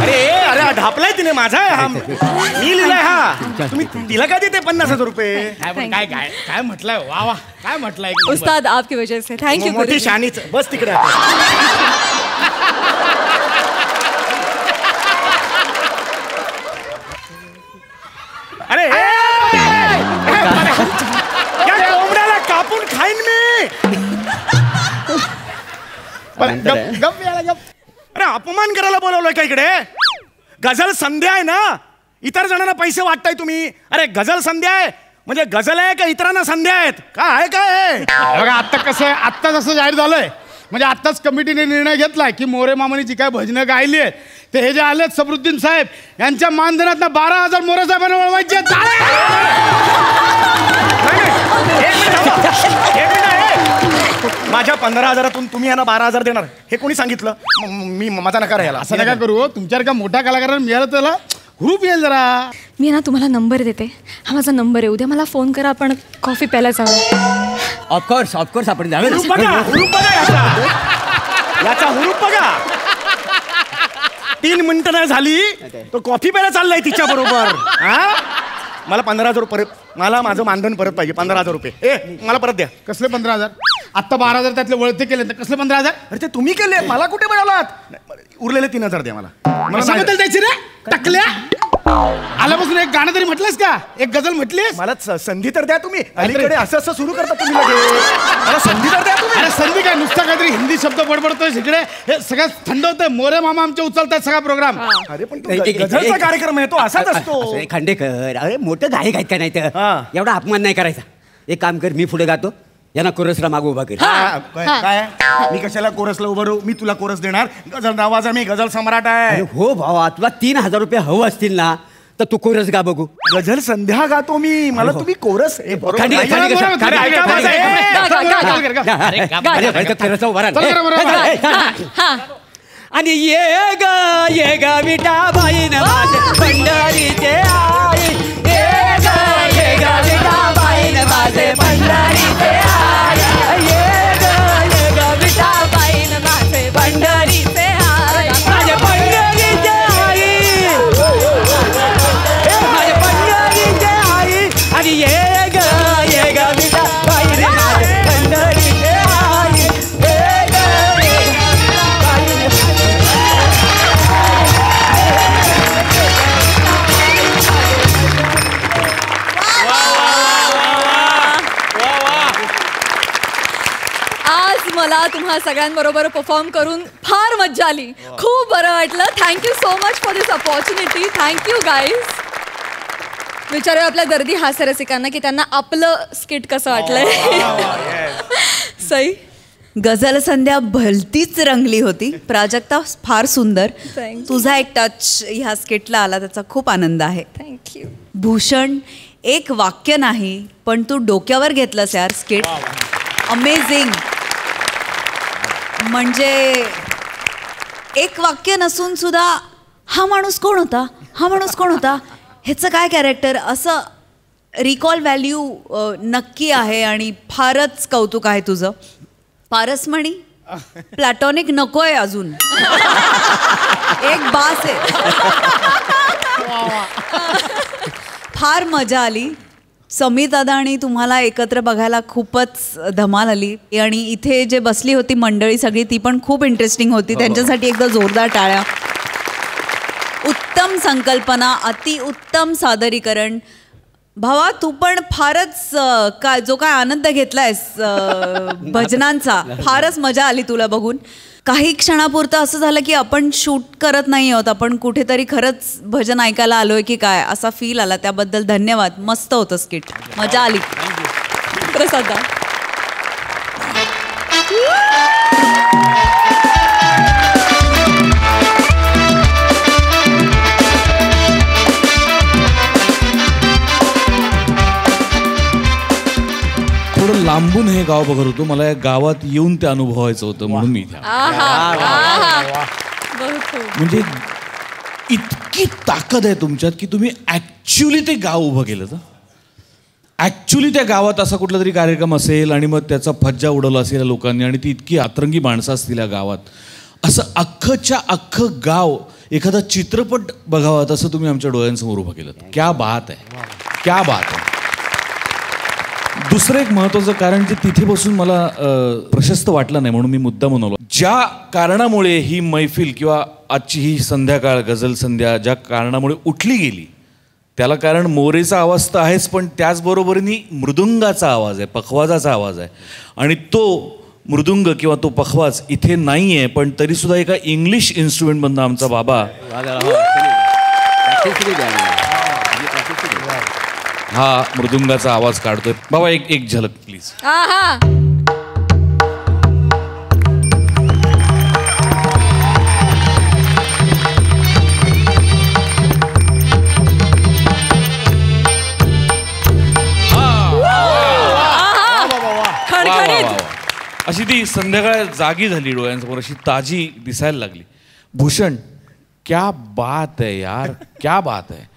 अरे अरे ढापलाय तिने माझा. हा मी लिहिलाय हा. तुम्ही तिला काय देते 50,000 रुपये? काय काय काय म्हटलंय. वा वा काय म्हटलंय. उस्ताद आपकी वजह से थैंक यू. मोठी शानीच. बस तिकडे. अरे या कोंबड्याला कापून खाईन मी. गप याला गप. अरे अपमान करायला बोलवलंय का इकडे? गझल संध्या आहे ना, इतर जणांना पैसे वाटताय तुम्ही. अरे गझल संध्या आहे म्हणजे गझल आहे का इतरांना संध्या आहेत? काय आहे काय? बघा आत्ता कसं आहे, आत्ता जसं जाहीर झालंय म्हणजे आत्ताच कमिटीने निर्णय घेतलाय की मोरे मामानी जी काय भजनं गायली आहेत ते हे जे आलेत समृद्धीन साहेब यांच्या मानधनात 12,000 मोरे साहेबांना वळवायचे. माझ्या 15,000तून तुम्ही यांना 12,000 देणार हे कोणी सांगितलं? मी माझा नकार याला. असं नका करू. तुमच्यासारख्या मोठ्या कलाकारांना मिळालं त्याला हुरूप येईल जरा. मी ना तुम्हाला नंबर देते. हा माझा नंबर आहे. उद्या मला फोन करा, आपण कॉफी प्यायला जाऊ. ऑफकोर्स आपण जाऊया. हुरूप बघा याचा हुरूप बघा. 3 मिनिटं नाही झाली तो कॉफी प्यायला चाललाय तिच्या बरोबर. मला 15,000 परत. मला माझं मानधन परत पाहिजे. 15,000 रुपये. मला परत द्या. कसले 15,000? आता 12,000 त्यातले वळते केले तर कसले 15,000? अरे ते तुम्ही केले, मला कुठे मिळालात? उरलेले 3,000 द्या मला. कशाबद्दल द्यायची रे टाकल्या? आल्यापासून एक गाणं तरी म्हटलंस का? एक गझल म्हटलीस? मला संधी तर द्या तुम्ही. अलीकडे असं सुरू करता तुम्ही लगेच. मला संधी तर द्या तुम्ही. अरे संधी काय, नुसता काहीतरी हिंदी शब्द बडबडतोय इकडे. हे सगळं थंड होतंय. मोरे मामा आमचे उचलतात सगळा प्रोग्राम. अरे पण तो गझलचा कार्यक्रम आहे, तो असाच असतो. असं खांडेकर, अरे मोठं गायक आहेत का नाही तर एवढा अपमान नाही करायचा. एक काम कर, मी पुढे गातो, यांना कोरसला मागू उभा कर. काय मी कशाला कोरसला उभं राहू? मी तुला कोरस देणार. गझल नावाचा मी गझल सम्राट आहे. अरे हो भावा, तुला 3,000 रुपये हवं असतील ना तर तू कोरस गा बघू. गझल संध्या गातो मी, मला तुम्ही कोरस. आणि ये ग विठाबाईन माझे पंढरीचे आई, ये ग विठाबाईन माझे पंढरीचे आई, ये ग विठाबाईन माझे पंढरीचे आई, माझे पंढरीचे आई, माझे पंढरीचे आई. आणि ये ग विठाबाईन माझे पंढरीचे आई, ये ग आज मला तुम्हा सगळ्यांबरोबर परफॉर्म करून फार मज्जा आली. खूप बरं वाटलं. Thank you so much for this opportunity. Thank you guys. विचारूया आपल्या दर्दी हास्य रसिकांना की त्यांना आपलं स्किट कसं वाटलंय. सई, गझल संध्या भलतीच रंगली होती. प्राजक्ता फार सुंदर. Thank you. तुझा एक टच ह्या स्किटला आला, त्याचा खूप आनंद आहे. थँक्यू. भूषण, एक वाक्य नाही पण तू डोक्यावर घेतलंस यार स्किट. अमेझिंग. म्हणजे एक वाक्य नसून सुद्धा हा माणूस कोण होता, हा माणूस कोण होता, ह्याचं काय कॅरेक्टर, असं रिकॉल व्हॅल्यू नक्की आहे आणि फारच कौतुक आहे तुझं. पारसमणी, प्लॅटॉनिक नकोय अजून, एक बास आहे. फार मजा आली. समीर दादा आणि तुम्हाला एकत्र बघायला खूपच धमाल आली. आणि इथे जे बसली होती मंडळी सगळी, ती पण खूप इंटरेस्टिंग होती. त्यांच्यासाठी एकदा जोरदार टाळ्या. उत्तम संकल्पना, अतिउत्तम सादरीकरण. भावा, तू पण फारच जो काय आनंद घेतलायस भजनांचा, फारच मजा आली तुला बघून. काही क्षणापुरतं असं झालं की आपण शूट करत नाही आहोत, आपण कुठेतरी खरंच भजन ऐकायला आलोय की काय, असा फील आला. त्याबद्दल धन्यवाद. मस्त होतं स्किट, मजा आली. प्रसाद. थोडं लांबून हे गाव बघत होतो. मला या गावात येऊन ते अनुभवायचं होतं म्हणून मी इथे. म्हणजे इतकी ताकद आहे तुमच्यात की तुम्ही ऍक्च्युली ते गाव उभं केलं. तर ऍक्च्युली त्या गावात असा कुठला तरी कार्यक्रम असेल आणि मग त्याचा फज्जा उडवला असेल लोकांनी, आणि ती इतकी अतरंगी माणसं असतील या गावात, असं अख्खच्या अख्खं गाव एखादा चित्रपट बघावा तसं तुम्ही आमच्या डोळ्यांसमोर उभं केलं. क्या बात आहे, क्या बात आहे. दुसरं एक महत्त्वाचं कारण जे तिथे बसून मला प्रशस्त वाटलं नाही म्हणून मी मुद्दा म्हणलो. ज्या कारणामुळे ही मैफिल किंवा आजची ही संध्याकाळ गझल संध्या ज्या कारणामुळे उठली गेली, त्याला कारण मोरेचा आवाज तर आहेच, पण त्याचबरोबरीने मृदुंगाचा आवाज आहे, पखवाजाचा आवाज आहे. आणि तो मृदुंग किंवा तो पखवाज इथे नाही आहे, पण तरीसुद्धा एका इंग्लिश इन्स्ट्रुमेंटमधनं आमचा बाबा हा मृदुंगाचा आवाज काढतोय. बाबा एक झलक प्लीज. अशी ती संध्याकाळ जागी झाली डोळ्यांसमोर, अशी ताजी दिसायला लागली. भूषण, क्या बात आहे यार, क्या बात आहे.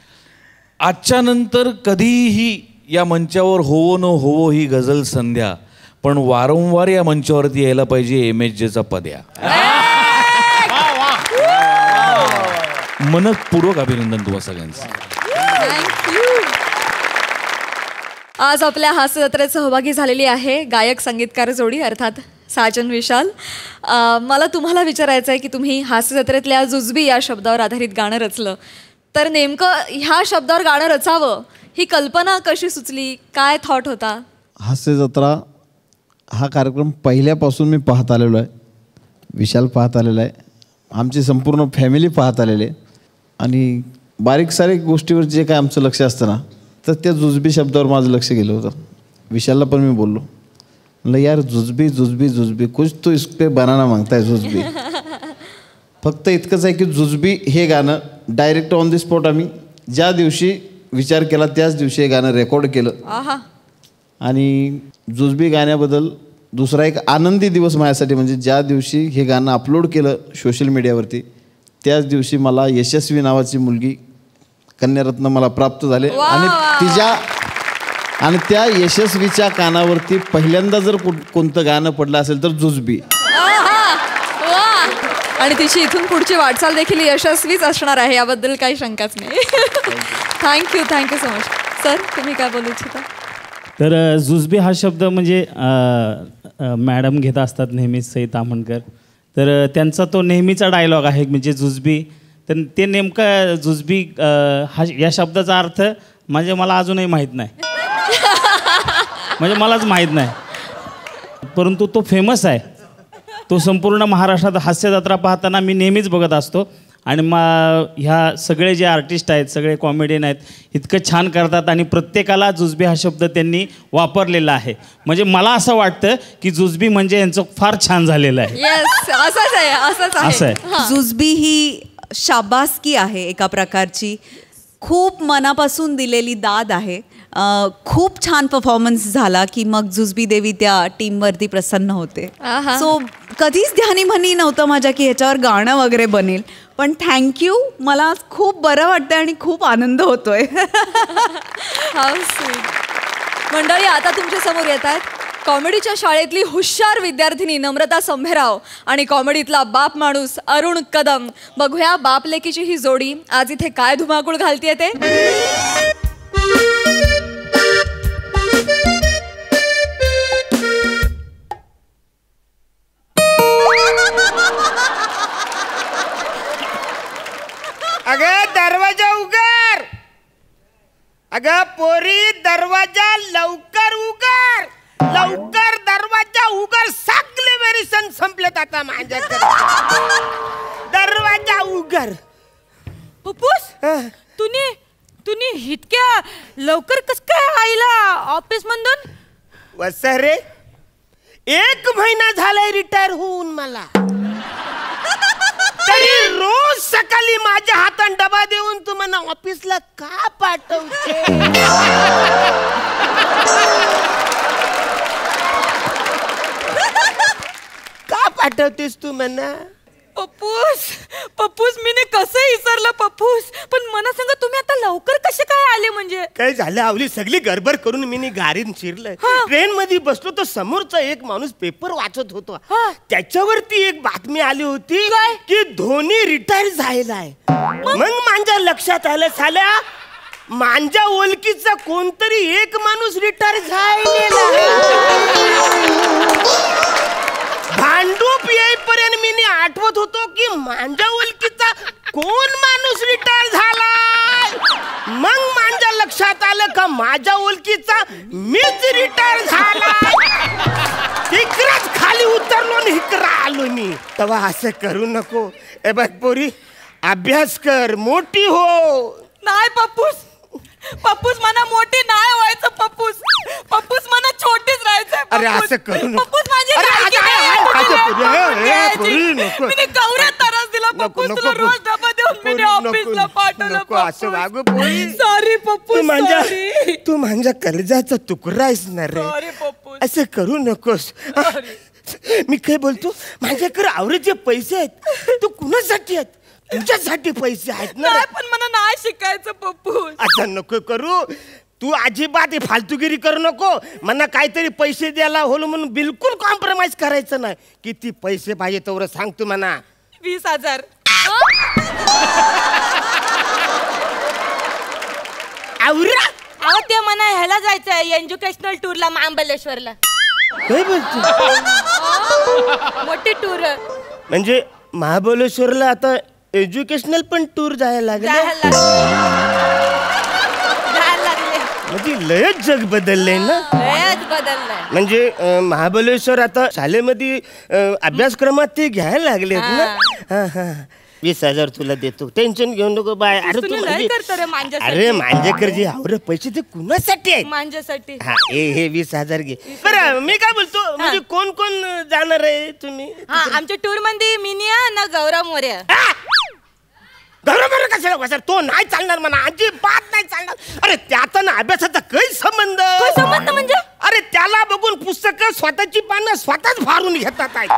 आजच्या नंतर कधीही या मंचावर होवो न होवो ही गझल संध्या, पण वारंवार या मंचावरती यायला पाहिजे MSJचा पद्या. मनपूर्वक अभिनंदन तुम्हा सगळ्यांचं. आज आपल्या हास्य जत्रेत सहभागी झालेली आहे गायक संगीतकार जोडी अर्थात साजन विशाल. मला तुम्हाला विचारायचं आहे की तुम्ही हास्य जत्रेतल्या जुजबी या शब्दावर आधारित गाणं रचलं, तर नेमकं ह्या शब्दावर गाणं रचावं ही कल्पना कशी सुचली, काय थॉट होता? हास्य जत्रा हा कार्यक्रम पहिल्यापासून मी पाहत आलेलो आहे, विशाल पाहत आलेला आहे, आमची संपूर्ण फॅमिली पाहत आलेली आहे. आणि बारीक सारीक गोष्टीवर जे काय आमचं लक्ष असतं ना, तर त्या जुजबी शब्दावर माझं लक्ष गेलं होतं. विशालला पण मी बोललो, म्हणलं यार जुजबी जुजबी जुजबी कुछ तो इस पे बनाना मागताय जुजबी. फक्त इतकंच आहे की जुजबी हे गाणं डायरेक्ट ऑन द स्पॉट आम्ही ज्या दिवशी विचार केला त्याच दिवशी हे गाणं रेकॉर्ड केलं. आणि जुजबी गाण्याबद्दल दुसरा एक आनंदी दिवस माझ्यासाठी म्हणजे ज्या दिवशी हे गाणं अपलोड केलं सोशल मीडियावरती, त्याच दिवशी मला यशस्वी नावाची मुलगी कन्यारत्न मला प्राप्त झाले. आणि त्या यशस्वीच्या कानावरती पहिल्यांदा जर कोणतं गाणं पडलं असेल तर जुजबी. आणि तिची इथून पुढची वाटचाल देखील यशस्वीच असणार आहे, याबद्दल काही शंकाच नाही. Thank you so much. सर तुम्ही काय बोलू इच्छिता? तर जुजबी हा शब्द म्हणजे मॅडम घेत असतात नेहमीच सई ताम्हणकर, तर त्यांचा तो नेहमीचा डायलॉग आहे म्हणजे जुजबी. तर ते नेमकं जुजबी हा या शब्दाचा अर्थ म्हणजे मला अजूनही माहीत नाही, म्हणजे मलाच माहीत नाही, परंतु तो फेमस आहे. तो संपूर्ण महाराष्ट्रात हास्य जत्रा पाहताना मी नेहमीच बघत असतो. आणि ह्या सगळे जे आर्टिस्ट आहेत, सगळे कॉमेडियन आहेत, इतकं छान करतात आणि प्रत्येकाला जुजबी हा शब्द त्यांनी वापरलेला आहे. म्हणजे मला असं वाटतं की जुजबी म्हणजे यांचं फार छान झालेलं आहे. असं आहे. जुजबी ही शाबासकी आहे एका प्रकारची, खूप मनापासून दिलेली दाद आहे. खूप छान परफॉर्मन्स झाला की मग जुजबी देवी त्या टीमवरती प्रसन्न होते. सो कधीच ध्यानी म्हणी नव्हतं माझ्या की ह्याच्यावर गाणं वगैरे बनेल, पण थँक्यू. मला खूप बरं वाटतं आणि खूप आनंद होतोय. मंडळी आता तुमच्या समोर येत आहेत कॉमेडीच्या शाळेतली हुशार विद्यार्थिनी नम्रता संभेराव आणि कॉमेडीतला बाप माणूस अरुण कदम. बघूया बाप लेकीची ही जोडी आज इथे काय धुमाकूळ घालतीये ते. अगं दरवाजा उघड, अगं पोरी दरवाजा लवकर उघड, लवकर दरवाजा उघड. सगळे वेरिसन संपलेत आता माझ्याकडे. दरवाजा उघड. पप्पूस तुम्ही इतक्या लवकर कस काय आईला ऑफिस मधून? वसरे 1 महिना झालाय रिटायर होऊन मला, तरी रोज सकाळी माझ्या हातात डबा देऊन तू मला ऑफिसला का पाठवते? का पाठवतेस तू म्हणा? पप्पूस मी कसं विसरलं पप्पूस, पण मला सांगा तुम्ही आता लवकर कसे काय आले? म्हणजे काय झालं आवली सगळी गडबड करून मी गाडीत शिरलंय. ट्रेन मध्ये बसलो तर समोरचा एक माणूस पेपर वाचत होता. त्याच्यावरती एक बातमी आली होती की धोनी रिटायर झालाय. मग माझ्या लक्षात आलं साल्या माझ्या ओळखीचा कोणतरी एक माणूस रिटायर झालेला. भांडूप येईपर्यंत मी आठवत होतो की माझ्या ओळखीचा कोण माणूस रिटायर झालाय. मग माझ्या लक्षात आलं का माझ्या ओळखीचा मीच रिटायर झालाय. इकडेच खाली उतरलो आणि इकडे आलो मी. तेव्हा असं करू नको. ए बघ पोरी, अभ्यास कर, मोठी हो. नाही पप्पूस मला मोठी नाही व्हायचं. पप्पूस मला छोटीच राहायचं. अरे असं करू नको. पप्पूस माझी गौऱ्या त्रास दिला. पप्पूस तुला रोज डबा देऊन मी ऑफिसला पाठवलं. असं वागू पोरी. सॉरी पप्पूस, तू माझ्या कर्जाचा तुकडा आहेस ना रे. असं करू नकोस. मी काय बोलतो, माझ्याकडे आवरेचे पैसे आहेत. तू कुणासाठी आहेत? तुझ्यासाठी पैसे आहेत ना. पण मला नाही शिकायचं पप्पूस. असं नको करू. तू अजिबात फालतूगिरी करू नको. मला काहीतरी पैसे द्यायला होलो म्हणून बिलकुल कॉम्प्रोमाइज करायचं नाही. किती पैसे पाहिजे तेवढं सांग तू म्हणा. 20,000. आवरा अहो ते म्हणा ह्याला जायचंय एज्युकेशनल टूरला महाबळेश्वरला. काय बोलतो? मोठी टूर. म्हणजे महाबळेश्वरला आता एज्युकेशनल पण टूर जायला लागले. म्हणजे लयच जग बदललंय ना. लयच बदललंय. म्हणजे महाबळेश्वर आता शाळेमध्ये अभ्यासक्रमात ते घ्यायला लागलेत ना. हा हा 20,000 तुला देतो, टेन्शन घेऊ नको बाय. अरे तू अरे मांजेकरजी आवरे पैसे ते कुणासाठी आहेत? मांजेसाठी. हा हे 20,000 घे. बरं मी काय बोलतो, म्हणजे कोण कोण जाणार आहे तुम्ही? हा आमच्या टूर मध्ये मिनिया ना गौरव मोरे. गौरव मोरे कशाला बसणार? तो नाही चालणार म्हणा, अजिबात नाही चालणार. अरे त्याचा ना अभ्यासाचा काही संबंध. संबंध म्हणजे? अरे त्याला बघून पुस्तकं स्वतःची पानं स्वतःच फाडून घेतात आहेत.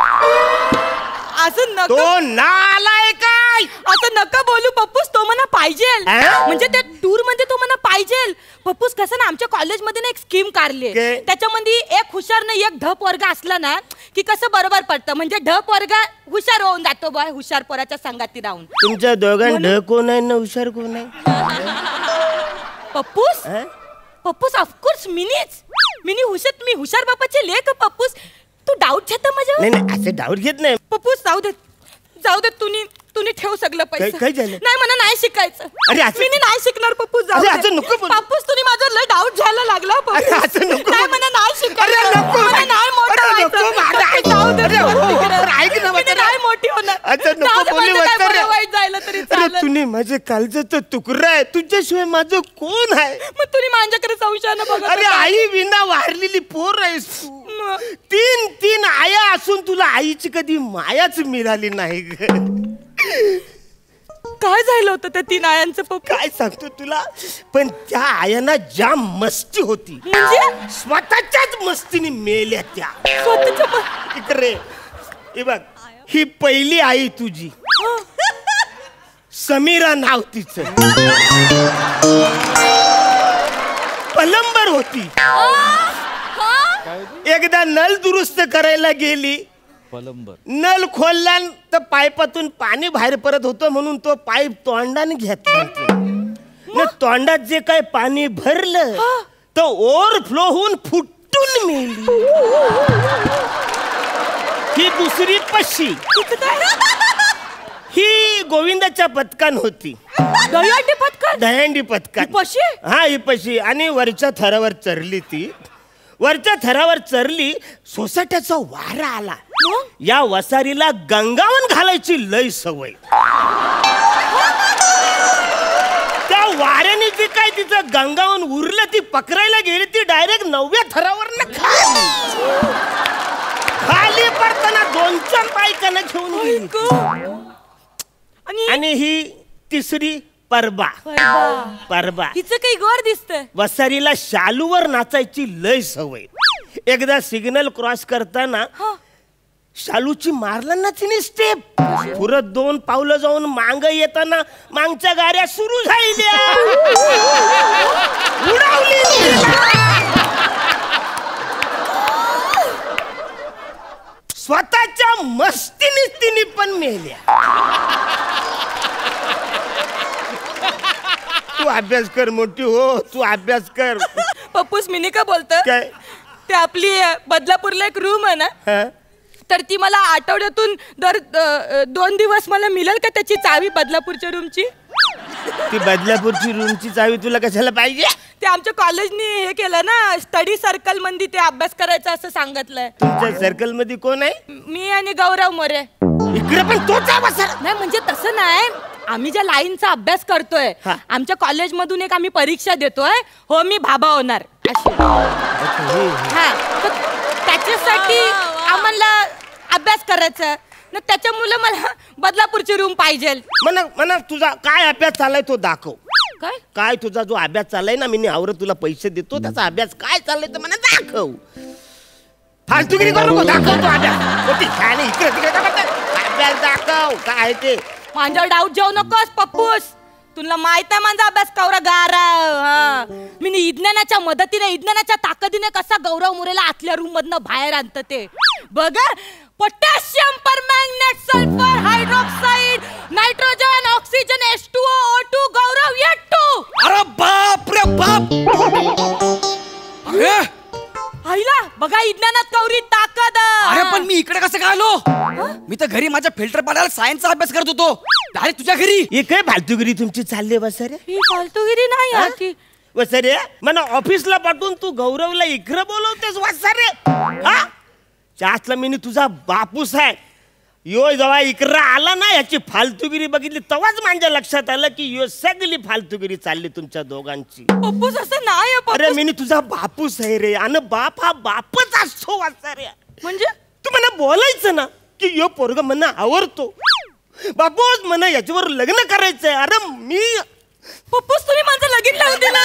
असं नको. तो नालाय काय असं नका बोलू पप्पूस. तो म्हणा पाहिजे, म्हणजे त्या टूर मध्ये तो म्हणा पाहिजे. पप्पूस कसं ना आमच्या कॉलेजमध्ये ना एक स्कीम काढली, त्याच्यामध्ये एक हुशार ना एक ढप वर्ग असला ना की कसं बरोबर पडतं. म्हणजे ढप वर्ग हुशार होऊन जातो बॉय हुशार पोराच्या संगाती राहून. तुमच्या दोघांना ढ कोण आहे ना हुशार कोण आहे? पप्पूस पप्पूस ऑफकोर्स मिनी हुशार. मी हुशार बापाचे लेख पप्पूस. तू डाऊट घेता माझ्या? नाही असे डाऊट घेत नाही पप्पूस. जाऊ दे तुम्ही ठेव सगळं पैसे. काय झालं? नाही मला नाही शिकायचं. अरे मी नाही शिकणार पप्पूस. जाऊ दे. पप्पूस तुम्ही माझा लय डाऊट घ्यायला लागला पप्पूस. नाही मला नाही शिकायचं. मला नाही मोठं व्हायचं. जाऊ दे. मी नाही मोठी होणार. वाईट जायला तरी चालेल. तुम्ही माझे काळजाचा तुकडा आहे, तुझ्याशिवाय माझं कोण आहे? मग तुम्ही माझ्याकडे संशयानं बघा. अरे आई विना वारलेली पोर आहेस तू. तीन आया असून तुला आईची कधी मायाच मिळाली नाही. काय झालं होतं त्या 3 आयांचं पप्पू? काय सांगतो तुला, पण त्या आयांना ज्या मस्ती होती म्हणजे स्वतःच्याच मस्तीने मेल्या त्या. स्वतःच्या इकडे हे बघ, ही पहिली आई तुझी समीरा नाव तिचं. पलंबर होती. एकदा नल दुरुस्त करायला गेली, नल खोलला तर पाईपातून पाणी बाहेर पडत होतं म्हणून तो पाईप तोंडाने घेतला. तोंडात जे काय पाणी भरलं तर ओव्हरफ्लो होऊन फुटून मेली. ही दुसरी पशी. ही गोविंदाच्या पथकान होती. दहीहंडी पथकान. हा ही पशी. आणि वरच्या थरावर चरली ती. वरच्या थरावर चरली, सोसाट्याचा वारा आला. या वसारीला गंगावन घालायची लय सवय. त्या वाऱ्याने जे काय तिचं गंगावन उरलं ती पकडायला गेली, ती डायरेक्ट 9व्या थरावर खाली पडताना 2-4 बायकांना घेऊन गेली. आणि ही तिसरी परबा. हिचं काही गोर दिसतंय. वसारीला शालूवर नाचायची लय सवय. एकदा सिग्नल क्रॉस करताना शालूची मारला ना तिने स्टेप. पुरत 2 पावलं जाऊन मांग येताना मागच्या गाड्या सुरू झाल्या. उडवली. स्वतःच्या मस्तीने तिने पण मेल्या. तू अभ्यास कर मोठी हो, तू अभ्यास कर. पप्पूस मिनी का बोलतं काय? ते आपली बदलापूरला एक रूम आहे ना, तर ती मला आठवड्यातून दर 2 दिवस मला मिळेल का त्याची चावी बदलापूरच्या रूमची? ती बदलापूरची रूमची चावी तुला कशाला पाहिजे? ते आमच्या कॉलेजनी हे केलं ना, स्टडी सर्कल मध्ये ते अभ्यास करायचा असं सांगितलंय. तुमच्या सर्कल मध्ये कोण आहे? मी आणि गौरव मोरे. इकडे पण तोच नाही म्हणजे तसं नाही, आम्ही ज्या लाईनचा अभ्यास करतोय आमच्या कॉलेज मधून एक आम्ही परीक्षा देतोय. हो मी भाबा होणार. हा त्याच्यासाठी आम्हाला अभ्यास करायचा ना, त्याच्यामुळे मला बदलापूरची रूम पाहिजे. म्हणा तुझा काय अभ्यास चाललाय तो दाखव. काय तुझा जो अभ्यास चाललाय ना, मी आवरत तुला पैसे देतो, त्याचा अभ्यास काय चाललाय तर मला दाखव. फालतूगिरी करू नको, दाखव तो अभ्यास. इकडे अभ्यास दाखव काय ते. माझ्यावर डाऊट जाऊ नकोस पप्पूस. तुला माहित आहे माझा अभ्यास कवरा गारा. मी विज्ञानाच्या मदतीने विज्ञानाच्या ताकदीने कसा गौरव मोरेला आतल्या रूम मधनं बाहेर आणत ते बघ. Potassium permanganate sulphur hydroxide nitrogen oxygen H2O O2 Gaurav Yettu. अरे बाप रे बाप. अरे आईला बघा विज्ञानात कवरी ताकद. अरे पण मी इकडे कसं काय आलो? मी तर घरी माझ्या फिल्टर पाण्याला सायन्सचा अभ्यास करत होतो. डायरेक्ट तुझ्या घरी. हे काय फालतूगिरी तुमची चालली वसरे? ही फालतूगिरी नाही हा? की वसरे मला ऑफिसला पाठवून तू गौरवला इकडं बोलवतेस वसरे? हा जास्तला मी तुझा बापूस आहे. यो जेव्हा इकडं आला ना याची फालतूगिरी बघितली तेव्हाच माझ्या लक्षात आलं की यो सगळी फालतूगिरी चालली तुमच्या दोघांची. पप्पूस असं नाही. अरे मी तुझा बापूस आहे रे. आणि बाप हा बापच असतो वसरे. म्हणजे तू मला बोलायचं ना की यो पोरग मला आवडतो. बापूस म्हणा याच्यावर लग्न करायचंय. अरे मी पप्पूस तुम्ही माझं लगीन लावून दिलं.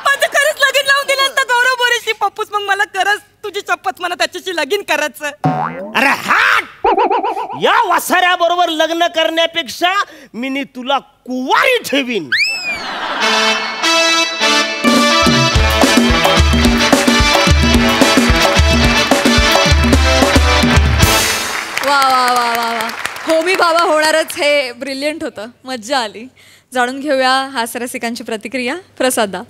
माझं खरंच लगीन लावून दिलं तर गौरव बोरेशी. पप्पूस मग मला खरंच तुझी शपथ म्हणा त्याच्याशी लगीन करायचं. अरे हाट या वासाऱ्या बरोबर लग्न करण्यापेक्षा मी तुला कुवारी ठेवीन. वा वा वा वा वा. हो मी बाबा होणारच हे ब्रिलियंट होतं. मज्जा आली. जाणून घेऊया हास्यरसिकांची प्रतिक्रिया. प्रसादा.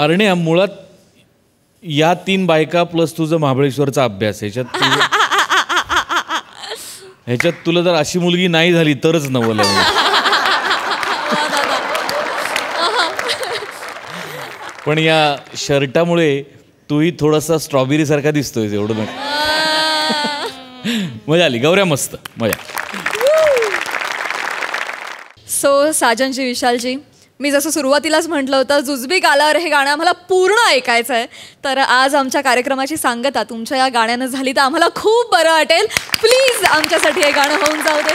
अरण्या मुळात या 3 बायका प्लस तुझं महाबळेश्वरचा अभ्यास ह्याच्यात तुला जर अशी मुलगी नाही झाली तरच नवल आहे. पण या शर्टामुळे तूही थोडासा स्ट्रॉबेरी सारखा दिसतोय एवढं नाही. मजा आली गौऱ्या. मस्त मजा. सो साजनजी विशालजी मी जसं सुरुवातीलाच म्हटलं होतं जुजबी गालावर हे गाणं आम्हाला पूर्ण ऐकायचं आहे. तर आज आमच्या कार्यक्रमाची सांगता तुमच्या या गाण्यानं झाली तर आम्हाला खूप बरं वाटेल. प्लीज आमच्यासाठी हे गाणं होऊन जाऊ दे.